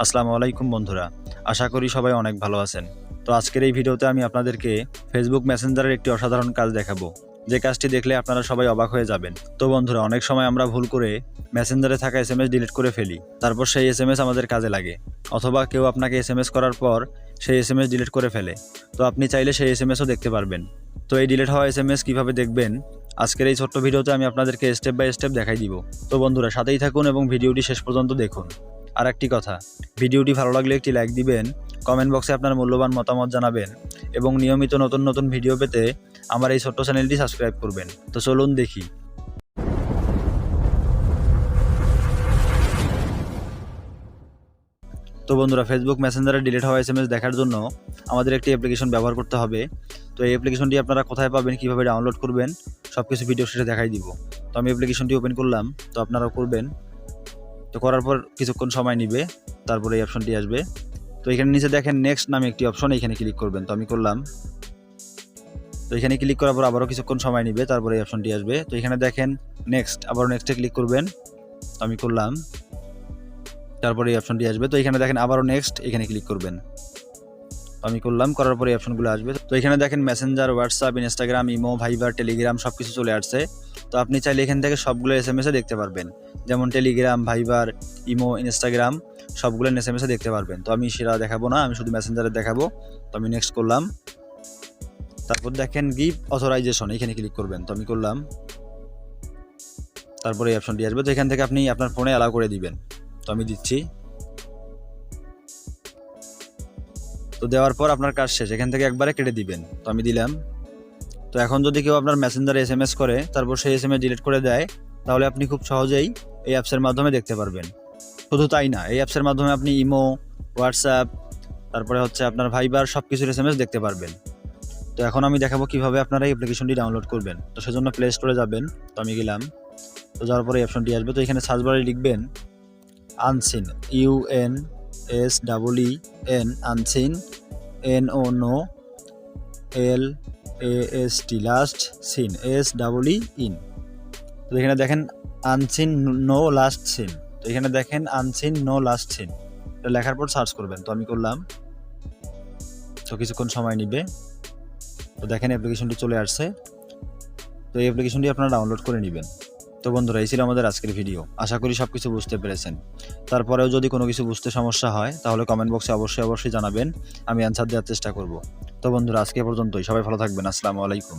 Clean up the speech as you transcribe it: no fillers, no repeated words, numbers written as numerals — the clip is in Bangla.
আসসালামু আলাইকুম বন্ধুরা, আশা করি সবাই অনেক ভালো আছেন। তো আজকের এই ভিডিওতে আমি আপনাদেরকে ফেসবুক মেসেঞ্জারের একটি অসাধারণ কাজ দেখাবো, যে কাজটি দেখলে আপনারা সবাই অবাক হয়ে যাবেন। তো বন্ধুরা, অনেক সময় আমরা ভুল করে মেসেঞ্জারে থাকা এসএমএস ডিলিট করে ফেলি, তারপর সেই এসএমএস আমাদের কাজে লাগে, অথবা কেউ আপনাকে এসএমএস করার পর সেই এসএমএস ডিলিট করে ফেলে। তো আপনি চাইলে সেই এসএমএসও দেখতে পারবেন। তো এই ডিলিট হওয়া এসএমএস কিভাবে দেখবেন, আজকের এই ছোট্ট ভিডিওতে আমি আপনাদেরকে স্টেপ বাই স্টেপ দেখাই দিব। তো বন্ধুরা, সাথেই থাকুন এবং ভিডিওটি শেষ পর্যন্ত দেখুন। আর একটি কথা, ভিডিওটি ভালো লাগলে একটি লাইক দিবেন, কমেন্ট বক্সে আপনার মূল্যবান মতামত জানাবেন এবং নিয়মিত নতুন নতুন ভিডিও পেতে আমার এই ছোট্ট চ্যানেলটি সাবস্ক্রাইব করবেন। তো চলুন দেখি। তো বন্ধুরা, ফেসবুক মেসেঞ্জারে ডিলিট হওয়া এসএমএস দেখার জন্য আমাদের একটি অ্যাপ্লিকেশন ব্যবহার করতে হবে। তো এই অ্যাপ্লিকেশনটি আপনারা কোথায় পাবেন, কীভাবে ডাউনলোড করবেন, সব কিছু ভিডিও শেষে দেখাই দিব। তো আমি অ্যাপ্লিকেশনটি ওপেন করলাম, তো আপনারাও করবেন। তো করার পর কিছুক্ষণ সময় নিবে, তারপরে এই অপশনটি আসবে। তো এখানে নিচে দেখেন নেক্সট নামে একটি অপশন, এখানে ক্লিক করবেন। তো আমি করলাম। তো এখানে ক্লিক করার পর আবারও কিছুক্ষণ সময় নিবে, তারপরে এই অপশনটি আসবে। তো এখানে দেখেন নেক্সট, আবারও নেক্সটে ক্লিক করবেন। তো আমি করলাম, তারপরে এই অপশনটি আসবে। তো এখানে দেখেন আবারও নেক্সট, এখানে ক্লিক করবেন। তো আমি করলাম, করার পরে এই অপশনগুলো আসবে। তো এখানে দেখেন Messenger, WhatsApp, Instagram, imo, Viber, Telegram সব কিছু চলে আসছে। তো আপনি চাইলে এখান থেকে সবগুলো এসএমএসে দেখতে পারবেন, যেমন টেলিগ্রাম, ভাইবার, ইমো, ইনস্টাগ্রাম সবগুলো এসএমএসে দেখতে পারবেন। তো আমি সেটা দেখাবো না, আমি শুধু মেসেঞ্জারে দেখাবো। তো আমি নেক্সট করলাম, তারপর দেখেন গিভ অথরাইজেশন, এখানে ক্লিক করবেন। তো আমি করলাম, তারপরে এই অপশনটি আসবে। তো এখান থেকে আপনি আপনার ফোনে অ্যালাউ করে দিবেন। তো আমি দিচ্ছি। তো দেওয়ার পর আপনার কাজ শেষ, এখান থেকে একবারে কেটে দিবেন। তো আমি দিলাম। তো এখন যদি কেউ আপনার মেসেঞ্জারে এসএমএস করে, তারপর সেই এসএমএস ডিলিট করে দেয়, তাহলে আপনি খুব সহজেই এই অ্যাপসের মাধ্যমে দেখতে পারবেন। শুধু তাই না, এই অ্যাপসের মাধ্যমে আপনি ইমো, হোয়াটসঅ্যাপ, তারপরে হচ্ছে আপনার ভাইবার সব কিছুর এসএমএস দেখতে পারবেন। তো এখন আমি দেখাবো কিভাবে আপনারা এই অ্যাপ্লিকেশনটি ডাউনলোড করবেন। তো সেজন্য প্লে স্টোরে যাবেন। তো আমি গেলাম। তো যাওয়ার পরে এই অপশনটি আসবে। তো এখানে সার্চ বারে লিখবেন unseen, UNSEEN, unseen, NO LAST, last, seen, SEEN। তো এখানে দেখেন আনসিন নো লাস্ট সিন। তো এখানে দেখেন আনসিন নো লাস্ট সিন, এটা লেখার পর সার্চ করবেন। তো আমি করলাম। তো কিছুক্ষণ সময় নিবে। তো দেখেন অ্যাপ্লিকেশনটি চলে আসছে। তো এই অ্যাপ্লিকেশনটি আপনারা ডাউনলোড করে নেবেন। তো বন্ধুরা, এই ছিল আমাদের আজকের ভিডিও। আশা করি সব কিছু বুঝতে পেরেছেন। তারপরেও যদি কোনো কিছু বুঝতে সমস্যা হয়, তাহলে কমেন্ট বক্সে অবশ্যই জানাবেন, আমি অ্যান্সার দেওয়ার চেষ্টা করব। তো বন্ধুরা, আজকে পর্যন্তই। সবাই ভালো থাকবেন। আসসালামু আলাইকুম।